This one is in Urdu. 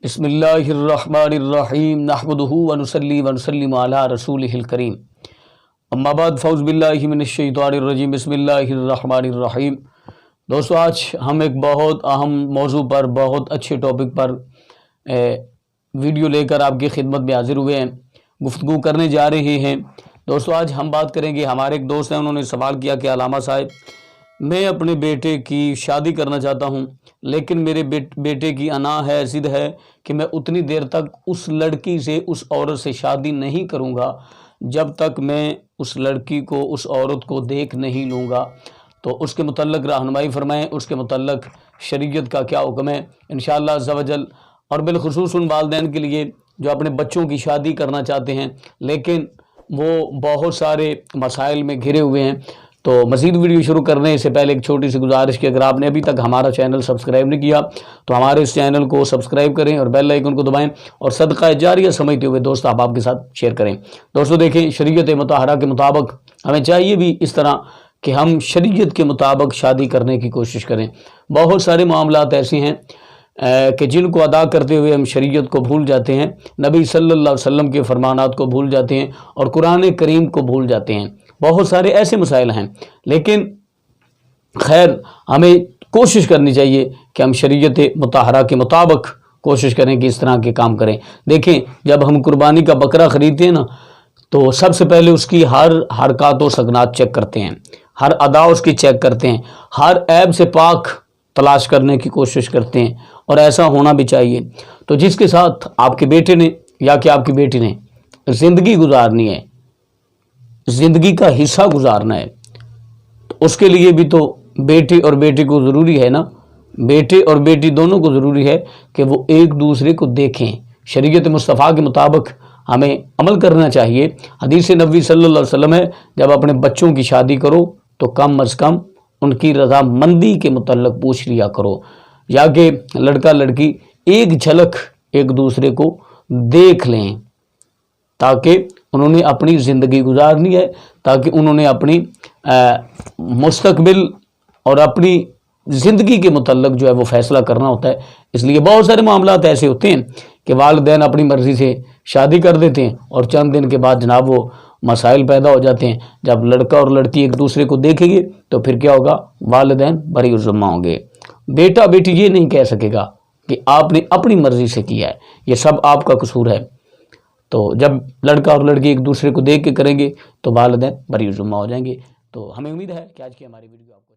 بسم اللہ الرحمن الرحیم نحمدہ ونصلی ونسلم علی رسولہ الکریم اما بعد فاعوذ باللہ من الشیطان الرجیم بسم اللہ الرحمن الرحیم۔ دوستو آج ہم ایک بہت اہم موضوع پر بہت اچھے ٹاپک پر ویڈیو لے کر آپ کی خدمت میں حاضر ہوئے ہیں، گفتگو کرنے جا رہے ہیں۔ دوستو آج ہم بات کریں گے، ہمارے ایک دوست ہیں، انہوں نے سوال کیا کہ علامہ صاحب میں اپنے بیٹے کی شادی کرنا چاہتا ہوں، لیکن میرے بیٹے کی انا ہے، ضد ہے کہ میں اتنی دیر تک اس لڑکی سے، اس عورت سے شادی نہیں کروں گا جب تک میں اس لڑکی کو، اس عورت کو دیکھ نہیں لوں گا۔ تو اس کے متعلق رہنمائی فرمائیں، اس کے متعلق شریعت کا کیا حکم ہے انشاءاللہ عز و جل، اور بالخصوص ان والدین کے لیے جو اپنے بچوں کی شادی کرنا چاہتے ہیں لیکن وہ بہت سارے مسائل میں گھرے ہوئے ہیں۔ تو مزید ویڈیو شروع کرنے سے پہلے ایک چھوٹی سی گزارش کہ اگر آپ نے ابھی تک ہمارا چینل سبسکرائب نہیں کیا تو ہمارے اس چینل کو سبسکرائب کریں اور بیل آئیکن کو دبائیں اور صدقہ جاریہ سمجھتے ہوئے دوست آپ کے ساتھ شیئر کریں۔ دوستو دیکھیں، شریعت مطہرہ کے مطابق ہمیں چاہیے بھی اس طرح کہ ہم شریعت کے مطابق شادی کرنے کی کوشش کریں۔ بہت سارے معاملات ایسے ہیں کہ جن کو ادا کرتے ہوئے ہم شریعت کو بھول جاتے ہیں، نبی صلی اللہ علیہ وسلم کے فرمانات کو بھول جاتے ہیں اور قرآن کریم کو بھول جاتے ہیں۔ بہت سارے ایسے مسائل ہیں، لیکن خیر ہمیں کوشش کرنی چاہیے کہ ہم شریعت مطہرہ کے مطابق کوشش کریں کہ اس طرح کے کام کریں۔ دیکھیں، جب ہم قربانی کا بکرا خریدتے ہیں نا تو سب سے پہلے اس کی ہر حرکات و سکنات چیک کرتے ہیں، ہر ادا اس کی چیک کرتے ہیں، ہر عیب سے پاک تلاش کرنے کی کوشش کرتے ہیں، اور ایسا ہونا بھی چاہیے۔ تو جس کے ساتھ آپ کے بیٹے نے یا کہ آپ کی بیٹی نے زندگی گزارنی ہے، زندگی کا حصہ گزارنا ہے، تو اس کے لیے بھی تو بیٹے اور بیٹی کو ضروری ہے نا، بیٹے اور بیٹی دونوں کو ضروری ہے کہ وہ ایک دوسرے کو دیکھیں۔ شریعت مصطفیٰ کے مطابق ہمیں عمل کرنا چاہیے۔ حدیث نبوی صلی اللہ علیہ وسلم ہے، جب اپنے بچوں کی شادی کرو تو کم از کم ان کی رضامندی کے متعلق پوچھ لیا کرو، یا کہ لڑکا لڑکی ایک جھلک ایک دوسرے کو دیکھ لیں، تاکہ انہوں نے اپنی زندگی گزارنی ہے، تاکہ انہوں نے اپنی مستقبل اور اپنی زندگی کے متعلق جو ہے وہ فیصلہ کرنا ہوتا ہے۔ اس لیے بہت سارے معاملات ایسے ہوتے ہیں کہ والدین اپنی مرضی سے شادی کر دیتے ہیں اور چند دن کے بعد جناب وہ مسائل پیدا ہو جاتے ہیں۔ جب لڑکا اور لڑکی ایک دوسرے کو دیکھیں گے تو پھر کیا ہوگا؟ والدین بری الذمہ ہوں گے۔ بیٹا بیٹی یہ نہیں کہہ سکے گا کہ آپ نے اپنی مرضی سے کیا ہے، یہ سب آپ کا قصور ہے۔ تو جب لڑکا اور لڑکی ایک دوسرے کو دیکھ کے کریں گے تو والدین بری الذمہ ہو جائیں گے۔ تو ہمیں امید ہے کہ آج کی ہماری ویڈیو آپ کو